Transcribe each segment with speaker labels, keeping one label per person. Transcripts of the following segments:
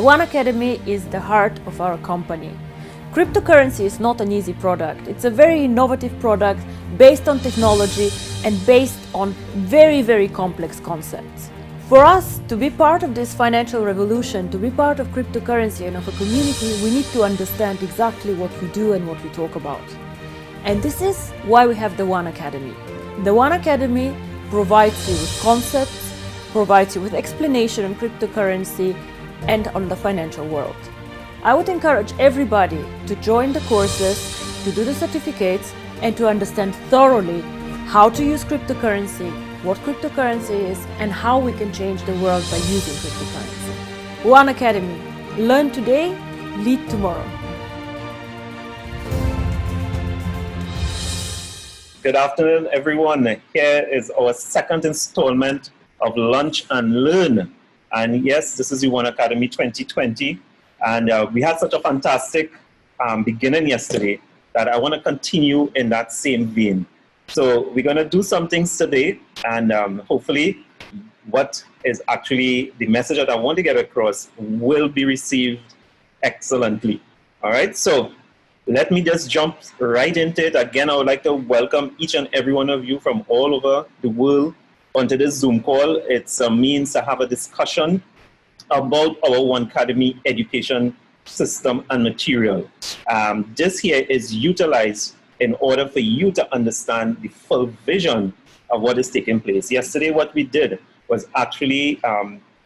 Speaker 1: The Oneacademy is the heart of our company. Cryptocurrency is not an easy product. It's a very innovative product based on technology and based on very, very complex concepts. For us to be part of this financial revolution, to be part of cryptocurrency and of a community, we need to understand exactly what we do and what we talk about. And this is why we have the Oneacademy. The Oneacademy provides you with concepts, provides you with explanation on cryptocurrency and on the financial world. I would encourage everybody to join the courses, to do the certificates, and to understand thoroughly how to use cryptocurrency, what cryptocurrency is, and how we can change the world by using cryptocurrency. Oneacademy. Learn today, lead tomorrow.
Speaker 2: Good afternoon, everyone. Here is our second installment of Lunch and Learn. And yes, this is the Oneacademy 2020. And we had such a fantastic beginning yesterday that I want to continue in that same vein. So we're going to do some things today, and hopefully what is actually the message that I want to get across will be received excellently. All right, so let me just jump right into it. Again, I would like to welcome each and every one of you from all over the world onto this Zoom call. It's a means to have a discussion about our Oneacademy education system and material. This here is utilized in order for you to understand the full vision of what is taking place. Yesterday, what we did was actually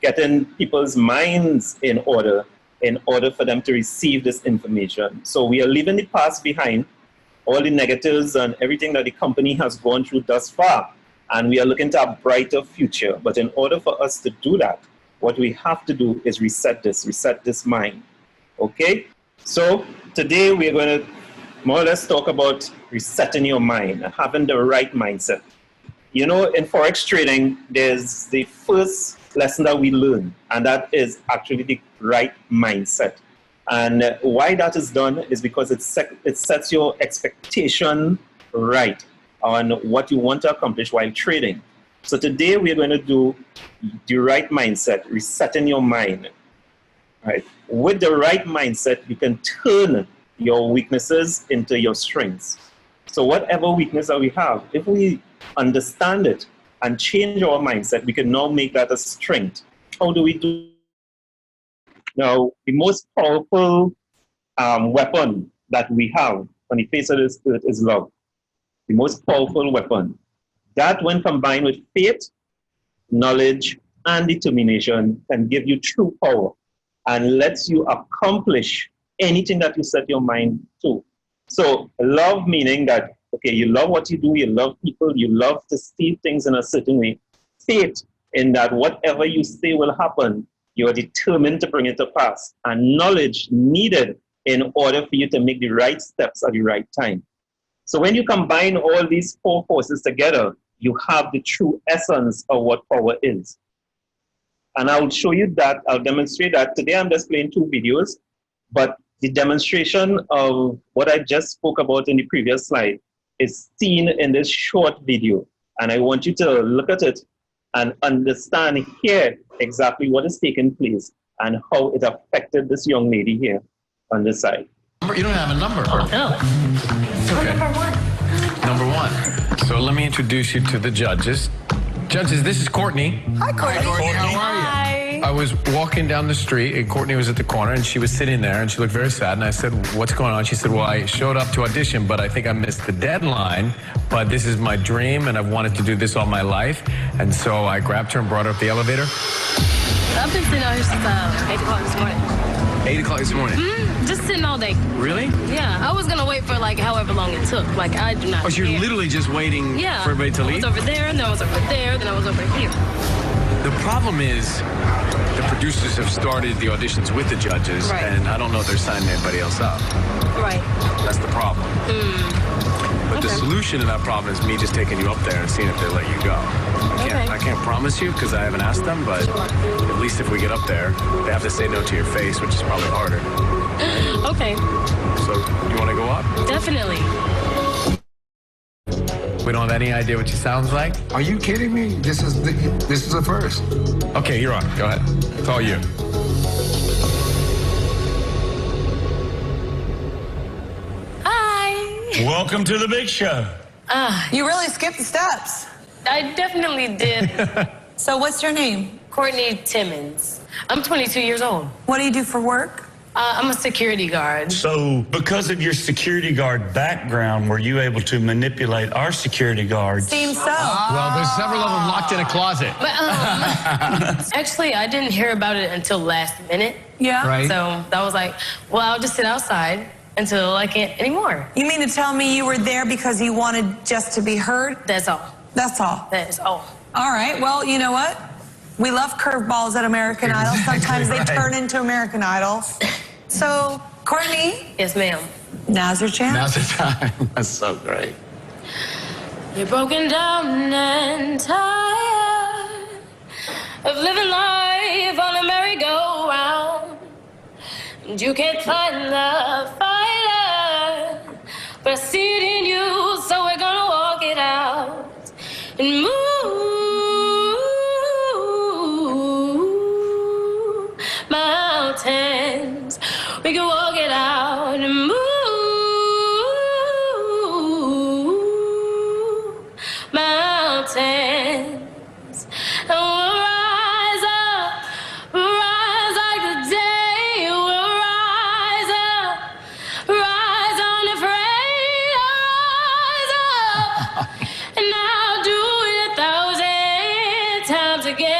Speaker 2: getting people's minds in order for them to receive this information. So we are leaving the past behind, all the negatives and everything that the company has gone through thus far, and we are looking to a brighter future. But in order for us to do that, what we have to do is reset this mind. Okay? So today we're going to more or less talk about resetting your mind and having the right mindset. You know, in Forex trading, there's the first lesson that we learn, and that is actually the right mindset. And why that is done is because it sets your expectation right on what you want to accomplish while trading. So today we're going to do the right mindset, resetting your mind. Right? With the right mindset, you can turn your weaknesses into your strengths. So whatever weakness that we have, if we understand it and change our mindset, we can now make that a strength. How do we do? Now, the most powerful weapon that we have on the face of this earth is love. The most powerful weapon. That, when combined with faith, knowledge, and determination, can give you true power and lets you accomplish anything that you set your mind to. So love meaning that, okay, you love what you do, you love people, you love to see things in a certain way. Faith in that whatever you say will happen, you are determined to bring it to pass. And knowledge needed in order for you to make the right steps at the right time. So when you combine all these four forces together, you have the true essence of what power is. And I'll show you that, I'll demonstrate that. Today I'm just playing two videos, but the demonstration of what I just spoke about in the previous slide is seen in this short video. And I want you to look at it and understand here exactly what is taking place and how it affected this young lady here on this side.
Speaker 3: You don't have a number.
Speaker 4: No.
Speaker 3: Okay.
Speaker 4: Number one.
Speaker 3: Number one. So let me introduce you to the judges. Judges, this is Courtney.
Speaker 4: Hi, Courtney.
Speaker 3: How are you?
Speaker 4: Hi.
Speaker 3: I was walking down the street and Courtney was at the corner and she was sitting there and she looked very sad. And I said, what's going on? She said, well, I showed up to audition, but I think I missed the deadline. But this is my dream and I've wanted to do this all my life. And so I grabbed her and brought her up the elevator.
Speaker 4: I've been sitting out here since 8 o'clock this morning.
Speaker 3: 8 o'clock this morning.
Speaker 4: Just sitting all day.
Speaker 3: Really?
Speaker 4: Yeah, I was gonna wait for like however long it took. Like I do not.
Speaker 3: Oh, so you're
Speaker 4: care.
Speaker 3: literally just waiting for everybody to leave?
Speaker 4: I was over there, and then I was over there, then I was over here.
Speaker 3: The problem is the producers have started the auditions with the judges,
Speaker 4: Right.
Speaker 3: and I don't know if they're signing anybody else up.
Speaker 4: Right.
Speaker 3: That's the problem. But the
Speaker 4: Okay.
Speaker 3: solution to that problem is me just taking you up there and seeing if they let you go. I can't promise you because I haven't asked them, but at least if we get up there, they have to say no to your face, which is probably harder.
Speaker 4: Okay.
Speaker 3: So you want to go up?
Speaker 4: Definitely.
Speaker 3: We don't have any idea what she sounds like?
Speaker 5: Are you kidding me? This is the first.
Speaker 3: Okay, you're on. Go ahead. It's all you.
Speaker 5: Welcome to the big show.
Speaker 6: You really skipped the steps.
Speaker 4: I definitely did.
Speaker 6: So what's your name?
Speaker 4: Courtney Timmons. I'm 22 years old.
Speaker 6: What do you do for work?
Speaker 4: I'm a security guard.
Speaker 5: So, because of your security guard background, were you able to manipulate our security guards?
Speaker 6: Seems so.
Speaker 3: Well, there's several of them locked in a closet.
Speaker 4: But actually, I didn't hear about it until last minute.
Speaker 6: Yeah?
Speaker 3: Right.
Speaker 4: So I was like, well, I'll just sit outside until I can't anymore.
Speaker 6: You mean to tell me you were there because you wanted just to be heard?
Speaker 4: That's all.
Speaker 6: That's all.
Speaker 4: That is all.
Speaker 6: All right, well, you know what? We love curveballs at American Idol. Sometimes they turn into American Idols. So, Courtney,
Speaker 4: Yes, ma'am.
Speaker 6: now's your chance.
Speaker 3: Now's the time. That's so great.
Speaker 4: You're broken down and tired of living life on a merry-go-round. And you can't find the fighter, but I see it in you, so we're gonna walk it out and move mountains. We can walk it out and move mountains. And we'll rise like the day. We'll rise unafraid, rise up. And I'll do it 1,000 times again.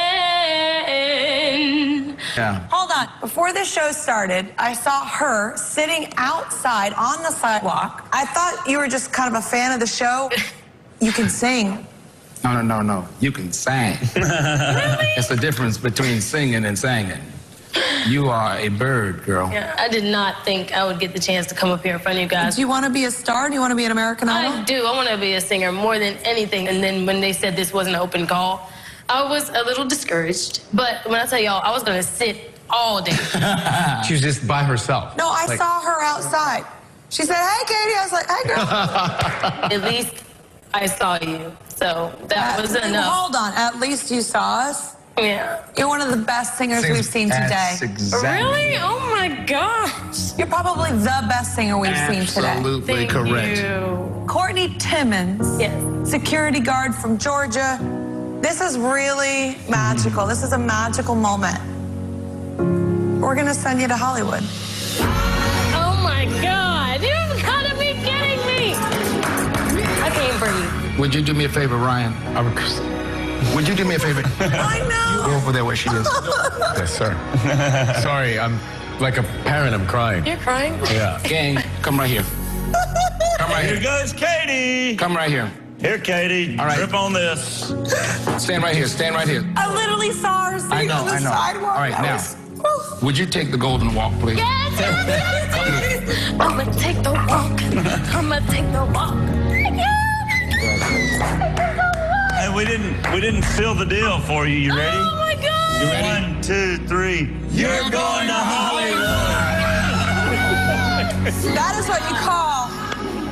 Speaker 3: Yeah.
Speaker 6: Hold on. Before the show started, I saw her sitting outside on the sidewalk. I thought you were just kind of a fan of the show. You can sing.
Speaker 7: No. You can sing. It's the difference between singing and singing. You are a bird, girl.
Speaker 4: Yeah, I did not think I would get the chance to come up here in front of you guys.
Speaker 6: Do you want to be a star? Do you want to be an American Idol?
Speaker 4: I do. I want to be a singer more than anything. And then when they said this wasn't an open call, I was a little discouraged. But when I tell y'all, I was going to sit all day.
Speaker 3: She was just by herself.
Speaker 6: No, I saw her outside. She said, hey, Katie. I was like, hey, girl.
Speaker 4: At least I saw you. So that was enough.
Speaker 6: Hold on. At least you saw us.
Speaker 4: Yeah.
Speaker 6: You're one of the best singers we've seen today.
Speaker 7: That's exactly.
Speaker 4: Really? Oh my gosh.
Speaker 6: You're probably the best singer we've seen today.
Speaker 7: Absolutely
Speaker 4: Thank
Speaker 7: correct.
Speaker 4: you.
Speaker 6: Courtney Timmons,
Speaker 4: Yes.
Speaker 6: security guard from Georgia. This is really magical. This is a magical moment. We're going to send you to Hollywood.
Speaker 4: Oh my God. You've got to be kidding me. I can't breathe.
Speaker 7: Would you do me a favor, Ryan? Would you do me a favor?
Speaker 6: I know.
Speaker 7: Go over there where she is.
Speaker 3: Yes, sir. Sorry, I'm like a parent. I'm crying.
Speaker 4: You're crying?
Speaker 3: Yeah.
Speaker 7: Gang, come right here. Come right
Speaker 5: Here
Speaker 7: here.
Speaker 5: goes Katie.
Speaker 7: Come right here.
Speaker 5: Here, Katie.
Speaker 7: All right.
Speaker 5: Grip on this.
Speaker 7: Stand right here. Stand right here.
Speaker 6: I literally saw her sitting on the sidewalk.
Speaker 7: All right,
Speaker 6: That
Speaker 7: now,
Speaker 6: was-
Speaker 7: would you take the golden walk, please?
Speaker 4: Yes. I'm going to take the walk. I'm going to take the walk.
Speaker 5: And we didn't seal the deal for you. You ready?
Speaker 4: Oh my God.
Speaker 7: You ready?
Speaker 5: 1, 2, 3. You're going to Hollywood.
Speaker 6: That is what you call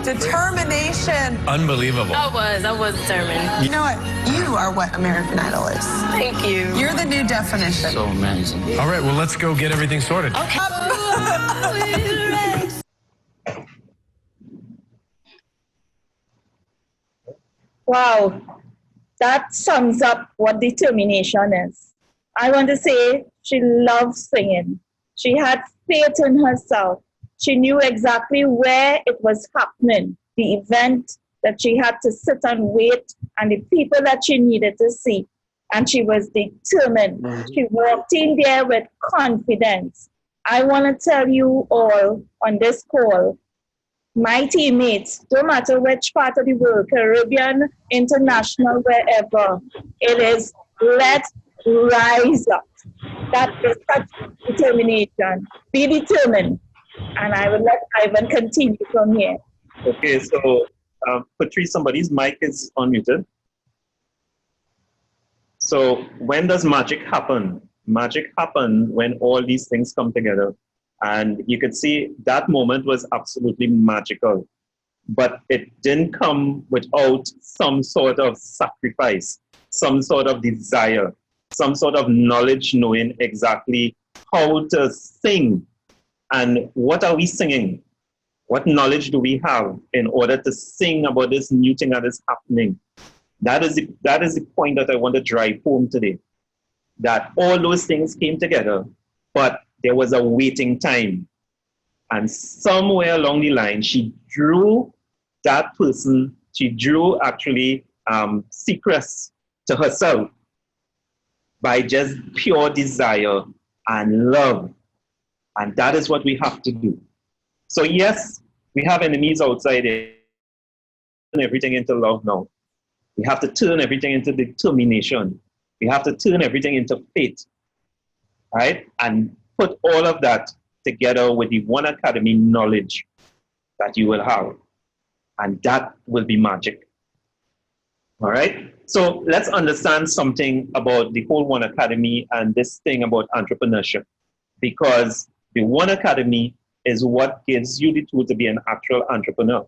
Speaker 6: determination.
Speaker 3: Unbelievable.
Speaker 4: I was determined.
Speaker 6: You know what? You are what American Idol is.
Speaker 4: Thank you.
Speaker 6: You're the new definition.
Speaker 7: So amazing.
Speaker 3: All right, well, let's go get everything sorted.
Speaker 4: Okay.
Speaker 8: Wow, that sums up what determination is. I want to say she loved singing. She had faith in herself. She knew exactly where it was happening, the event that she had to sit and wait, and the people that she needed to see. And she was determined. She walked in there with confidence. I want to tell you all on this call, my teammates, no matter which part of the world, Caribbean, international, wherever, it is, let's rise up. That is such determination. Be determined. And I will let Ivan continue from here.
Speaker 2: Okay, so Patrice, somebody's mic is unmuted. So when does magic happen? Magic happens when all these things come together. And you could see that moment was absolutely magical. But it didn't come without some sort of sacrifice, some sort of desire, some sort of knowledge, knowing exactly how to sing. And what are we singing? What knowledge do we have in order to sing about this new thing that is happening? That is the point that I want to drive home today. That all those things came together, but there was a waiting time. And somewhere along the line, she drew that person, she drew actually secrets to herself by just pure desire and love. And that is what we have to do. So yes, we have enemies outside there. Turn everything into love now. We have to turn everything into determination. We have to turn everything into faith, right? And put all of that together with the Oneacademy knowledge that you will have. And that will be magic. All right? So let's understand something about the whole Oneacademy and this thing about entrepreneurship. Because the Oneacademy is what gives you the tool to be an actual entrepreneur,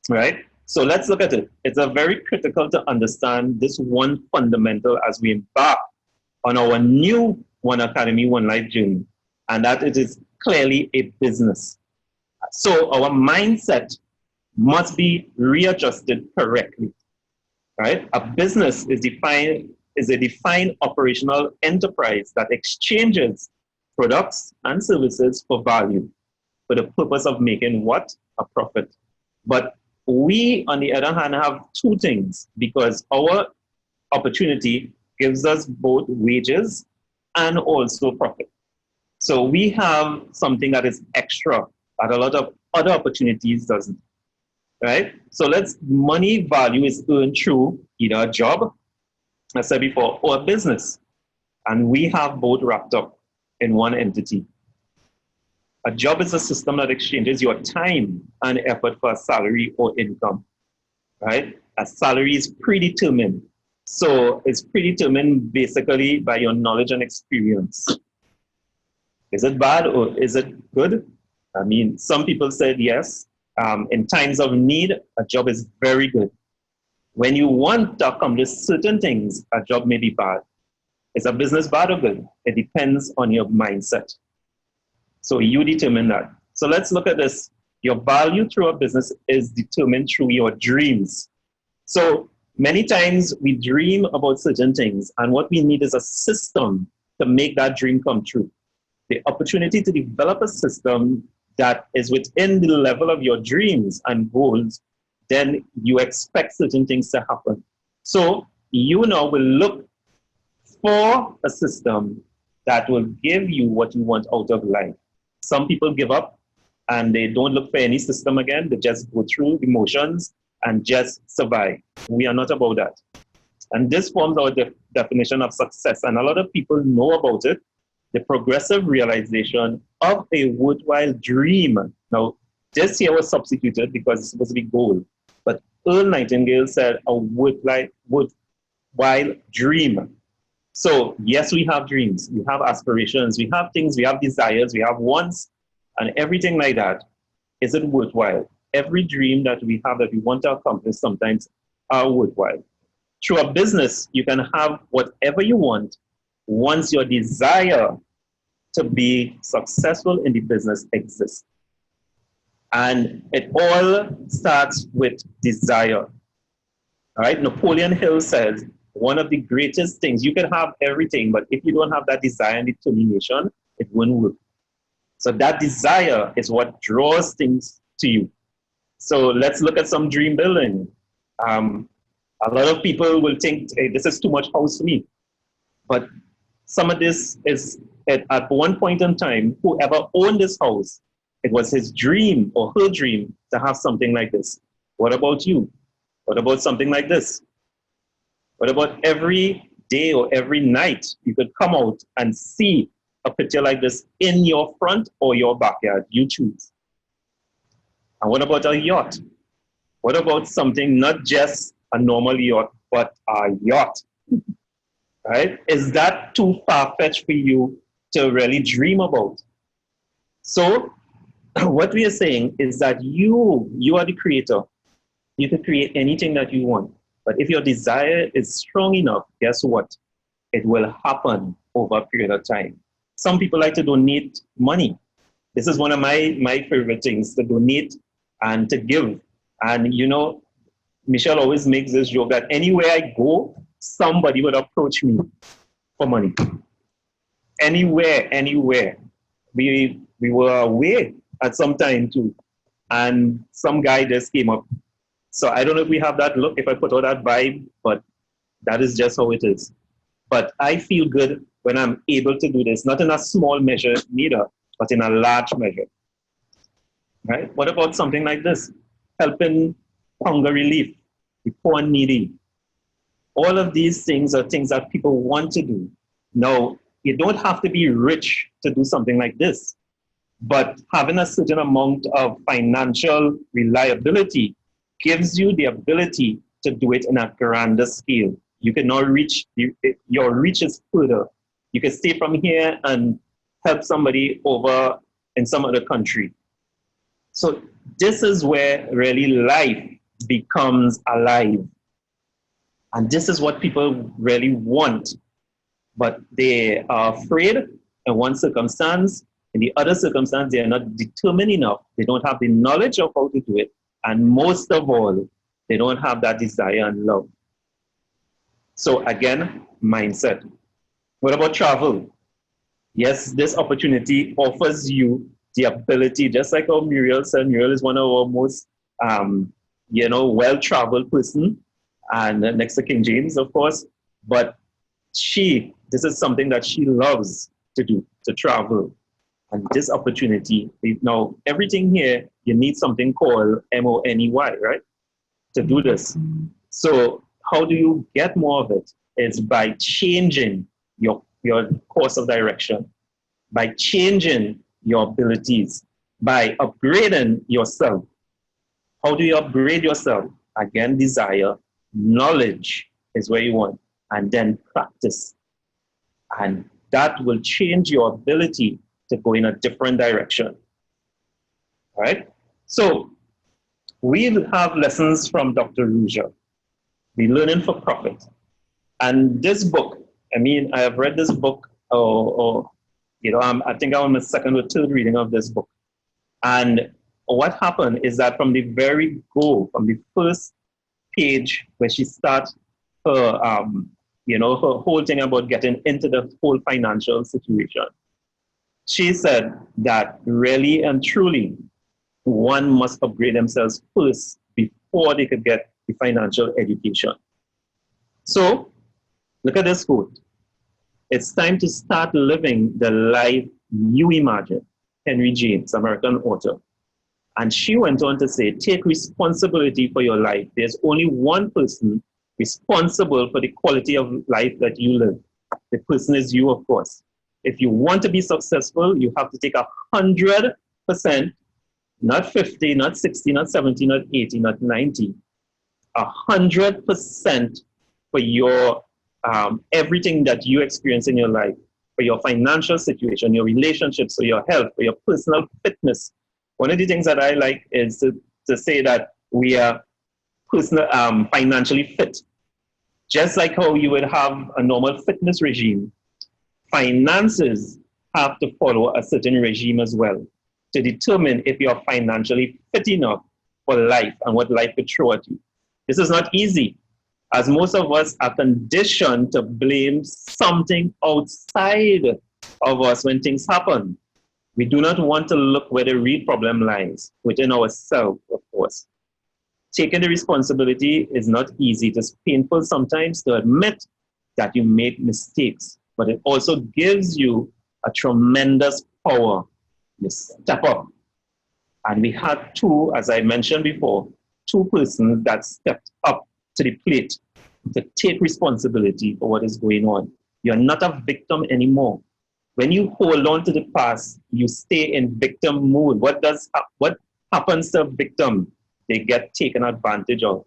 Speaker 2: right? So let's look at it. It's a very critical to understand this one fundamental as we embark on our new Oneacademy, One Life journey, and that it is clearly a business. So our mindset must be readjusted correctly, right? A business is a defined operational enterprise that exchanges products and services for value for the purpose of making what? A profit. But we, on the other hand, have two things because our opportunity gives us both wages and also profit. So we have something that is extra that a lot of other opportunities doesn't, right? So money value is earned through either a job, I said before, or a business. And we have both wrapped up in one entity. A job is a system that exchanges your time and effort for a salary or income, right? A salary is predetermined. So it's predetermined basically by your knowledge and experience. Is it bad or is it good? I mean, some people said yes. In times of need, a job is very good. When you want to accomplish certain things, a job may be bad. Is a business bad or good? It depends on your mindset. So you determine that. So let's look at this. Your value through a business is determined through your dreams. So many times we dream about certain things, and what we need is a system to make that dream come true. The opportunity to develop a system that is within the level of your dreams and goals, then you expect certain things to happen. So you now will look for a system that will give you what you want out of life. Some people give up and they don't look for any system again. They just go through emotions and just survive. We are not about that. And this forms our definition of success. And a lot of people know about it. The progressive realization of a worthwhile dream. Now, this here was substituted because it's supposed to be goal. But Earl Nightingale said a worthwhile dream. So yes, we have dreams, we have aspirations, we have things, we have desires, we have wants, and everything like that. Is it worthwhile? Every dream that we have that we want to accomplish sometimes are worthwhile. Through a business, you can have whatever you want once your desire to be successful in the business exists. And it all starts with desire. All right, Napoleon Hill says, one of the greatest things, you can have everything, but if you don't have that desire and determination, it won't work. So that desire is what draws things to you. So let's look at some dream building. A lot of people will think, hey, this is too much house for me. But some of this is, at one point in time, whoever owned this house, it was his dream or her dream to have something like this. What about you? What about something like this? What about every day or every night you could come out and see a picture like this in your front or your backyard? You choose. And what about a yacht? What about something not just a normal yacht, but a yacht? Right? Is that too far-fetched for you to really dream about? So what we are saying is that you are the creator. You can create anything that you want. But if your desire is strong enough, guess what? It will happen over a period of time. Some people like to donate money. This is one of my favorite things, to donate and to give. And you know, Michelle always makes this joke that anywhere I go, somebody would approach me for money. Anywhere. We were away at some time too, and some guy just came up. So I don't know if we have that look, if I put out that vibe, but that is just how it is. But I feel good when I'm able to do this, not in a small measure neither, but in a large measure. Right? What about something like this? Helping hunger relief, the poor and needy. All of these things are things that people want to do. Now, you don't have to be rich to do something like this, but having a certain amount of financial reliability gives you the ability to do it in a grander scale. You can now reach, your reach is further. You can stay from here and help somebody over in some other country. So this is where really life becomes alive. And this is what people really want. But they are afraid in one circumstance. In the other circumstance, they are not determined enough. They don't have the knowledge of how to do it. And most of all, they don't have that desire and love. So again, mindset. What about travel? Yes, this opportunity offers you the ability, just like how Muriel said, Muriel is one of our most, well-traveled person, and next to King James, of course. But this is something that she loves to do, to travel. And this opportunity, now everything here, you need something called money, right? To do this. So how do you get more of it? It's by changing your course of direction, by changing your abilities, by upgrading yourself. How do you upgrade yourself? Again, desire, knowledge is where you want, and then practice. And that will change your ability to go in a different direction. All right? So we have lessons from Dr. Ruja, the Learning for Profit. And this book, I have read this book, I think I'm on my second or third reading of this book. And what happened is that from the very go, from the first page where she starts her, her whole thing about getting into the whole financial situation, she said that really and truly, one must upgrade themselves first before they could get the financial education. So, look at this quote. It's time to start living the life you imagine. Henry James, American author. And she went on to say, take responsibility for your life. There's only one person responsible for the quality of life that you live. The person is you, of course. If you want to be successful, you have to take 100%, not 50, not 60, not 70, not 80, not 90, 100% for your everything that you experience in your life, for your financial situation, your relationships, for your health, for your personal fitness. One of the things that I like is to say that we are financially fit. Just like how you would have a normal fitness regime, finances have to follow a certain regime as well to determine if you're financially fit enough for life and what life could throw at you. This is not easy, as most of us are conditioned to blame something outside of us when things happen. We do not want to look where the real problem lies, within ourselves, of course. Taking the responsibility is not easy. It is painful sometimes to admit that you make mistakes, but it also gives you a tremendous power. You step up. And we had two, as I mentioned before, two persons that stepped up to the plate to take responsibility for what is going on. You're not a victim anymore. When you hold on to the past, you stay in victim mode. What happens to a victim? They get taken advantage of.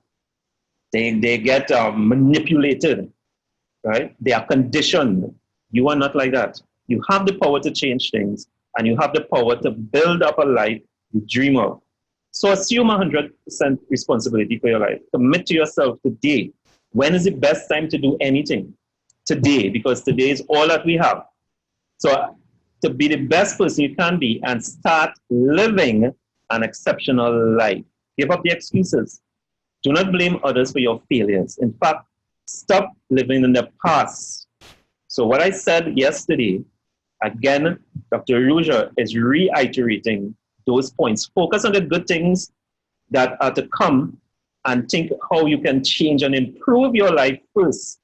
Speaker 2: They get manipulated, right? They are conditioned. You are not like that. You have the power to change things, and you have the power to build up a life you dream of. So assume 100% responsibility for your life. Commit to yourself today. When is the best time to do anything? Today, because today is all that we have. So to be the best person you can be and start living an exceptional life. Give up the excuses. Do not blame others for your failures. In fact, stop living in the past. So what I said yesterday, again, Dr. Ruja is reiterating those points. Focus on the good things that are to come and think how you can change and improve your life first.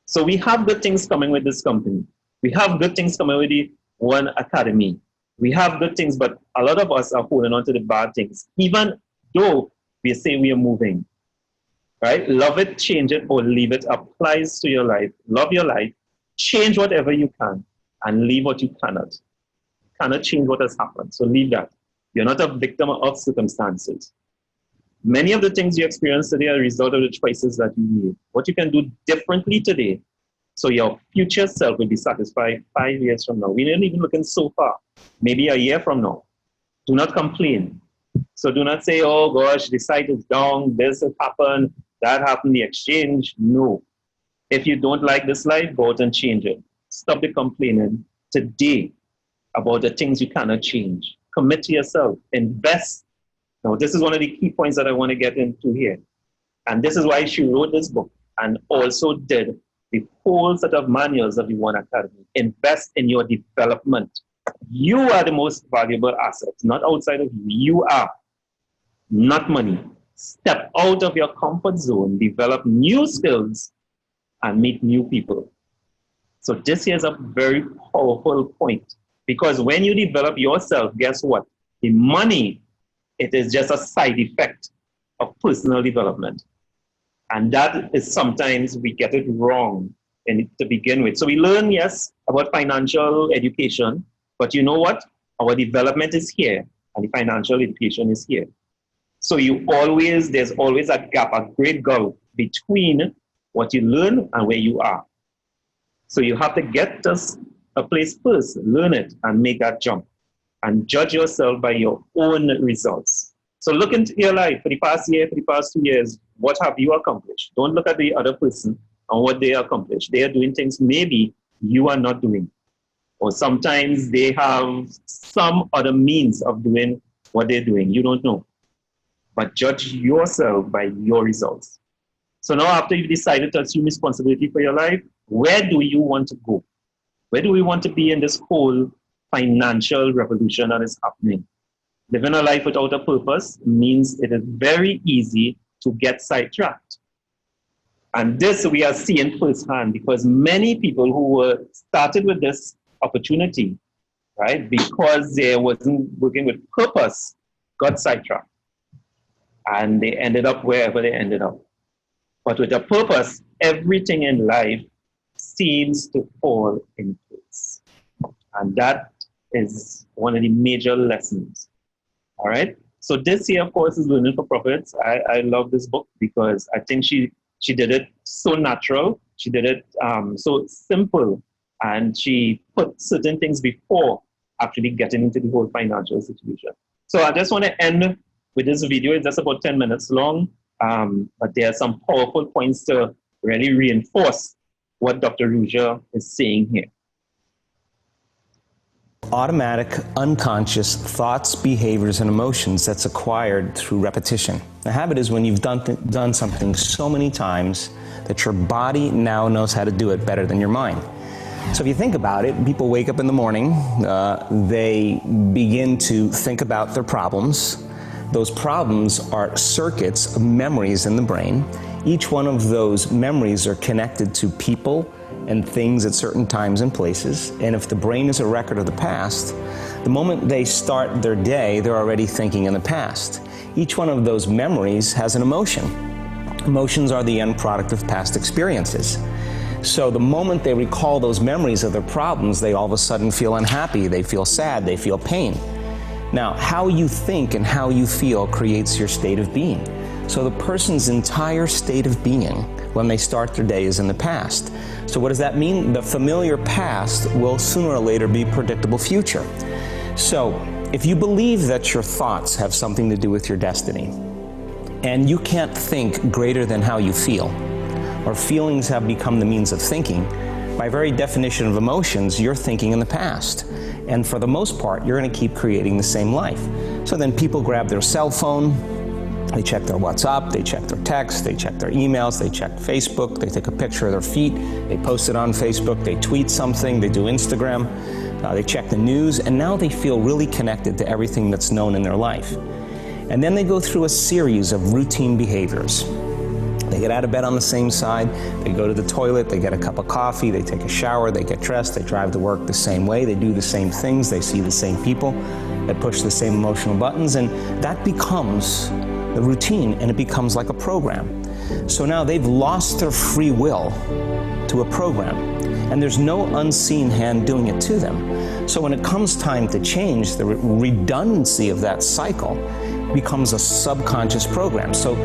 Speaker 2: So we have good things coming with this company. We have good things coming with the Oneacademy. We have good things, but a lot of us are holding on to the bad things, even though we say we are moving, right? Love it, change it, or leave it applies to your life. Love your life, change whatever you can, and leave what you cannot. You cannot change what has happened, so leave that. You're not a victim of circumstances. Many of the things you experience today are a result of the choices that you made. What you can do differently today, so your future self will be satisfied 5 years from now. We're not even looking so far, maybe a year from now. Do not complain. So do not say, oh gosh, the site is down, this has happened, that happened, the exchange. No. If you don't like this life, go out and change it. Stop the complaining today about the things you cannot change. Commit to yourself, invest. Now, this is one of the key points that I want to get into here. And this is why she wrote this book and also did the whole set of manuals of the Oneacademy. Invest in your development. You are the most valuable asset, not outside of you. You are, not money. Step out of your comfort zone, develop new skills, and meet new people. So this here is a very powerful point, because when you develop yourself, guess what? The money, it is just a side effect of personal development. And that is sometimes we get it wrong to begin with. So we learn, yes, about financial education, but you know what? Our development is here and the financial education is here. So there's always a gap, a great gulf between what you learn and where you are. So you have to get to a place first, learn it and make that jump and judge yourself by your own results. So look into your life for the past year, for the past 2 years, what have you accomplished? Don't look at the other person and what they accomplished. They are doing things maybe you are not doing. Or sometimes they have some other means of doing what they're doing. You don't know. But judge yourself by your results. So now after you've decided to assume responsibility for your life, where do you want to go? Where do we want to be in this whole financial revolution that is happening? Living a life without a purpose means it is very easy to get sidetracked. And this we are seeing firsthand, because many people who were started with this opportunity, right, because they wasn't working with purpose, got sidetracked. And they ended up wherever they ended up. But with a purpose, everything in life seems to fall in place. And that is one of the major lessons. All right. So this here, of course, is Learning for Profits. I love this book because I think she did it so natural. She did it so simple. And she put certain things before actually getting into the whole financial situation. So I just want to end with this video. It's just about 10 minutes long. But there are some powerful points to really reinforce what Dr. Ruja is saying here.
Speaker 9: Automatic, unconscious thoughts, behaviors, and emotions that's acquired through repetition. The habit is when you've done something so many times that your body now knows how to do it better than your mind. So if you think about it, people wake up in the morning, they begin to think about their problems. Those problems are circuits of memories in the brain. Each one of those memories are connected to people and things at certain times and places. And if the brain is a record of the past, the moment they start their day, they're already thinking in the past. Each one of those memories has an emotion. Emotions are the end product of past experiences. So the moment they recall those memories of their problems, they all of a sudden feel unhappy, they feel sad, they feel pain. Now, how you think and how you feel creates your state of being. So the person's entire state of being when they start their day is in the past. So what does that mean? The familiar past will sooner or later be predictable future. So if you believe that your thoughts have something to do with your destiny, and you can't think greater than how you feel, or feelings have become the means of thinking, by very definition of emotions, you're thinking in the past. And for the most part, you're going to keep creating the same life. So then people grab their cell phone, they check their WhatsApp, they check their text, they check their emails, they check Facebook, they take a picture of their feet, they post it on Facebook, they tweet something, they do Instagram, they check the news, and now they feel really connected to everything that's known in their life. And then they go through a series of routine behaviors. They get out of bed on the same side, they go to the toilet, they get a cup of coffee, they take a shower, they get dressed, they drive to work the same way, they do the same things, they see the same people, they push the same emotional buttons, and that becomes the routine, and it becomes like a program. So now they've lost their free will to a program, and there's no unseen hand doing it to them. So when it comes time to change, the redundancy of that cycle becomes a subconscious program. So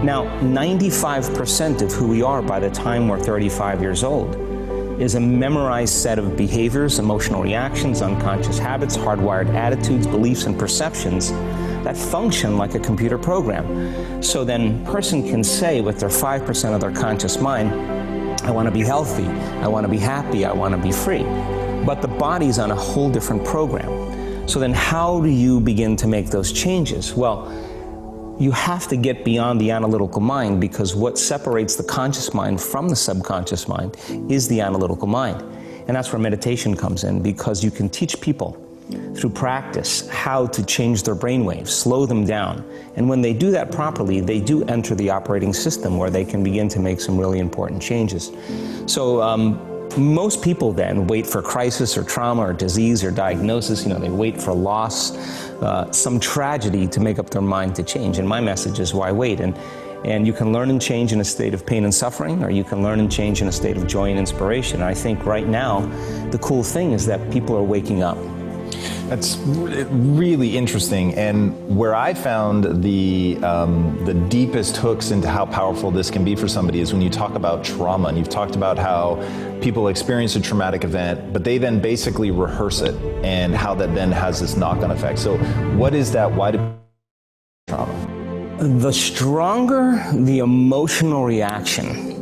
Speaker 9: now 95% of who we are by the time we're 35 years old is a memorized set of behaviors, emotional reactions, unconscious habits, hardwired attitudes, beliefs, and perceptions that function like a computer program. So then a person can say with their 5% of their conscious mind, I want to be healthy, I want to be happy, I want to be free. But the body's on a whole different program. So then how do you begin to make those changes? Well, you have to get beyond the analytical mind, because what separates the conscious mind from the subconscious mind is the analytical mind. And that's where meditation comes in, because you can teach people through practice how to change their brainwaves, slow them down. And when they do that properly, they do enter the operating system where they can begin to make some really important changes. So most people then wait for crisis or trauma or disease or diagnosis. You know, they wait for loss, some tragedy to make up their mind to change. And my message is, why wait? And you can learn and change in a state of pain and suffering, or you can learn and change in a state of joy and inspiration. And I think right now, the cool thing is that people are waking up.
Speaker 10: That's really interesting, and where I found the deepest hooks into how powerful this can be for somebody is when you talk about trauma, and you've talked about how people experience a traumatic event, but they then basically rehearse it, and how that then has this knock-on effect. So what is that? Why do trauma?
Speaker 9: The stronger the emotional reaction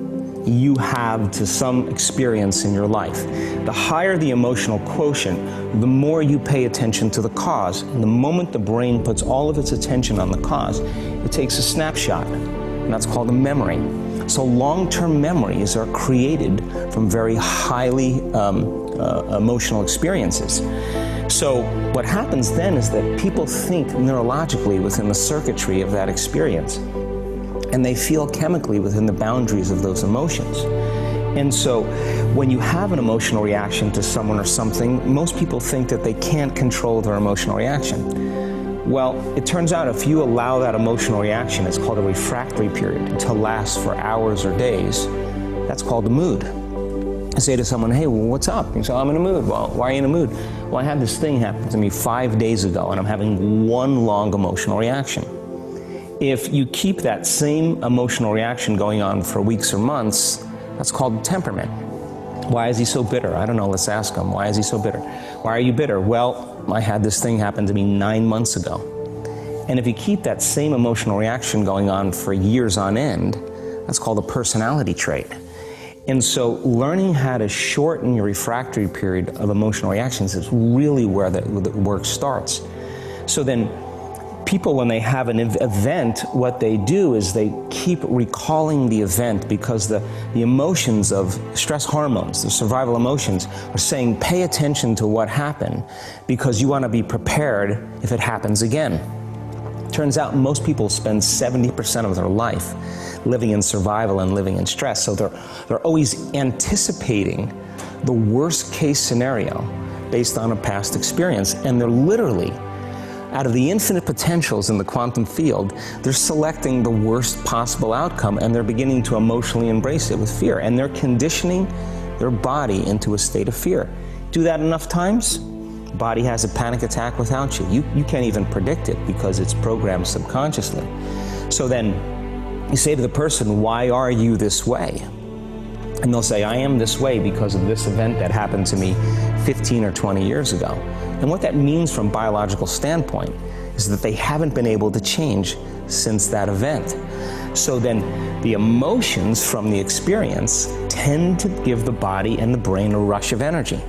Speaker 9: you have to some experience in your life, the higher the emotional quotient, the more you pay attention to the cause. And the moment the brain puts all of its attention on the cause, it takes a snapshot, and that's called a memory. So long-term memories are created from very highly emotional experiences. So what happens then is that people think neurologically within the circuitry of that experience, and they feel chemically within the boundaries of those emotions. And so when you have an emotional reaction to someone or something, most people think that they can't control their emotional reaction. Well, it turns out if you allow that emotional reaction, it's called a refractory period, to last for hours or days, that's called the mood. I say to someone, hey, well, what's up? You say, I'm in a mood. Well, why are you in a mood? Well, I had this thing happen to me 5 days ago, and I'm having one long emotional reaction. If you keep that same emotional reaction going on for weeks or months, that's called temperament. Why is he so bitter? I don't know, let's ask him. Why is he so bitter? Why are you bitter? Well, I had this thing happen to me 9 months ago. And if you keep that same emotional reaction going on for years on end, that's called a personality trait. And so learning how to shorten your refractory period of emotional reactions is really where the work starts. So then people, when they have an event, what they do is they keep recalling the event, because the emotions of stress hormones, the survival emotions, are saying pay attention to what happened, because you want to be prepared if it happens again. Turns out most people spend 70% of their life living in survival and living in stress, so they're always anticipating the worst case scenario based on a past experience, and they're literally, out of the infinite potentials in the quantum field, they're selecting the worst possible outcome, and they're beginning to emotionally embrace it with fear, and they're conditioning their body into a state of fear. Do that enough times, body has a panic attack without you. You can't even predict it because it's programmed subconsciously. So then you say to the person, why are you this way? And they'll say, I am this way because of this event that happened to me 15 or 20 years ago. And what that means from a biological standpoint is that they haven't been able to change since that event. So then the emotions from the experience tend to give the body and the brain a rush of energy.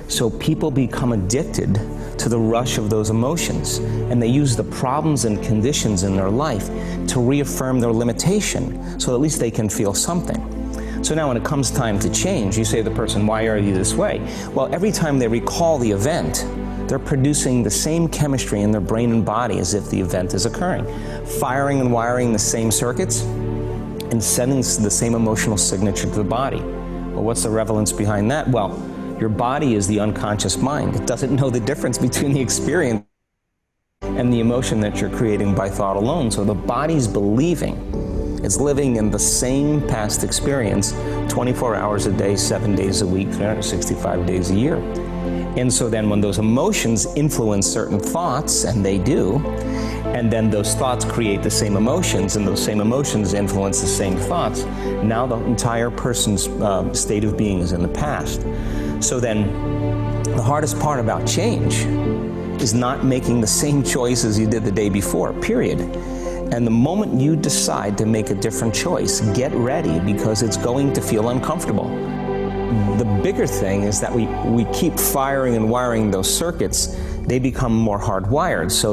Speaker 9: So people become addicted to the rush of those emotions, and they use the problems and conditions in their life to reaffirm their limitation, so at least they can feel something. So now when it comes time to change, you say to the person, why are you this way? Well, every time they recall the event, they're producing the same chemistry in their brain and body as if the event is occurring, firing and wiring the same circuits and sending the same emotional signature to the body. Well, what's the relevance behind that? Well, your body is the unconscious mind. It doesn't know the difference between the experience and the emotion that you're creating by thought alone. So the body's believing it's living in the same past experience 24 hours a day, 7 days a week, 365 days a year. And so then when those emotions influence certain thoughts, and they do, and then those thoughts create the same emotions, and those same emotions influence the same thoughts, now the entire person's state of being is in the past. So then the hardest part about change is not making the same choices you did the day before, period. And the moment you decide to make a different choice, get ready, because it's going to feel uncomfortable. The bigger thing is that we keep firing and wiring those circuits. They become more hardwired. So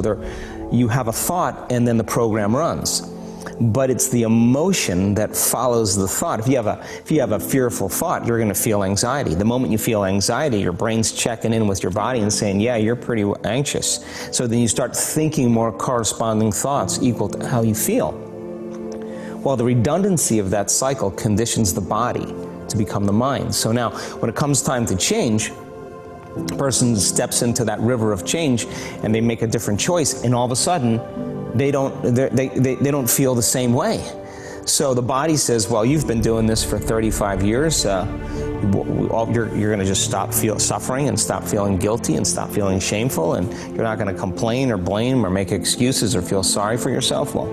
Speaker 9: you have a thought and then the program runs. But it's the emotion that follows the thought. If you have a fearful thought, you're going to feel anxiety. The moment you feel anxiety, your brain's checking in with your body and saying, yeah, you're pretty anxious. So then you start thinking more corresponding thoughts equal to how you feel. Well, the redundancy of that cycle conditions the body to become the mind. So now, when it comes time to change, a person steps into that river of change and they make a different choice, and all of a sudden, they don't feel the same way. So the body says, well, you've been doing this for 35 years. You're going to just stop suffering and stop feeling guilty and stop feeling shameful, and you're not going to complain or blame or make excuses or feel sorry for yourself. Well,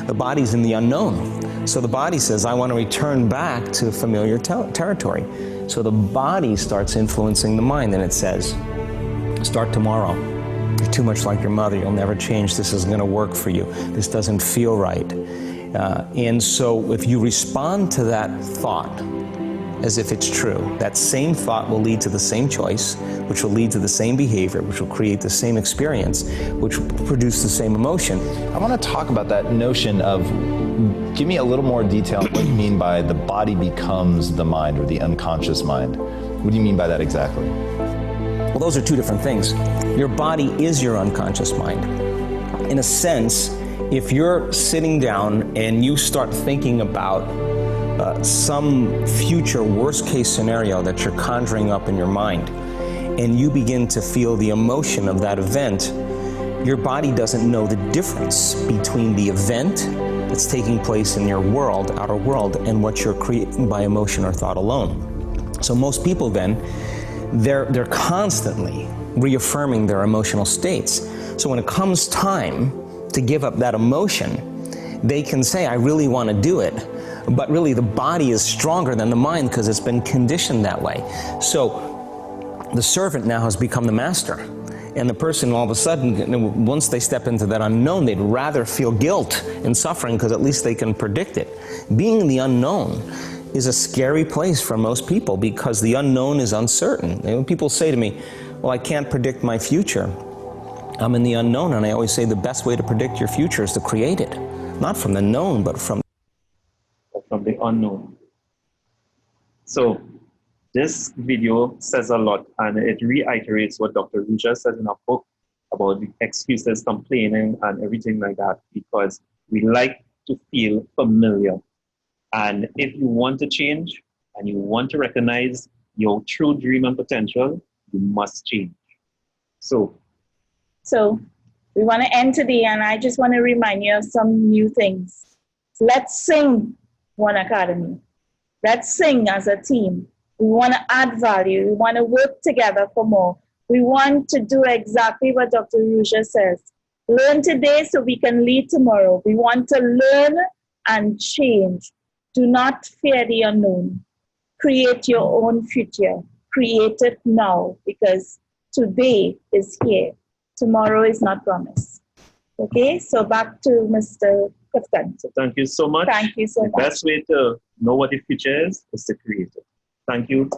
Speaker 9: the body's in the unknown. So the body says, I want to return back to familiar territory. So the body starts influencing the mind, and it says, start tomorrow. You're too much like your mother. You'll never change. This isn't going to work for you. This doesn't feel right. And so if you respond to that thought as if it's true, that same thought will lead to the same choice, which will lead to the same behavior, which will create the same experience, which will produce the same emotion.
Speaker 10: I want to talk about that notion of, give me a little more detail on what you mean by the body becomes the mind, or the unconscious mind. What do you mean by that exactly?
Speaker 9: Well, those are two different things. Your body is your unconscious mind. In a sense, if you're sitting down and you start thinking about some future worst-case scenario that you're conjuring up in your mind, and you begin to feel the emotion of that event, your body doesn't know the difference between the event that's taking place in your world, outer world, and what you're creating by emotion or thought alone. So most people then, they're constantly reaffirming their emotional states. So when it comes time to give up that emotion, they can say, I really want to do it. But really the body is stronger than the mind because it's been conditioned that way. So the servant now has become the master. And the person all of a sudden, once they step into that unknown, they'd rather feel guilt and suffering because at least they can predict it. Being in the unknown is a scary place for most people because the unknown is uncertain. And when people say to me, well, I can't predict my future, I'm in the unknown, and I always say the best way to predict your future is to create it. Not from the known, but from
Speaker 2: the unknown. So this video says a lot, and it reiterates what Dr. Ruja says in her book about the excuses, complaining, and everything like that, because we like to feel familiar. And if you want to change and you want to recognize your true dream and potential, you must change. So
Speaker 8: we want to end today, and I just want to remind you of some new things. Let's sing Oneacademy. Let's sing as a team. We want to add value. We want to work together for more. We want to do exactly what Dr. Ruja says. Learn today so we can lead tomorrow. We want to learn and change. Do not fear the unknown. Create your own future. Create it now, because today is here. Tomorrow is not promised. Okay, so back to Mr. Clifton.
Speaker 2: So thank you so much.
Speaker 8: Thank you so
Speaker 2: the
Speaker 8: much.
Speaker 2: best way to know what the future is to create it. Thank you.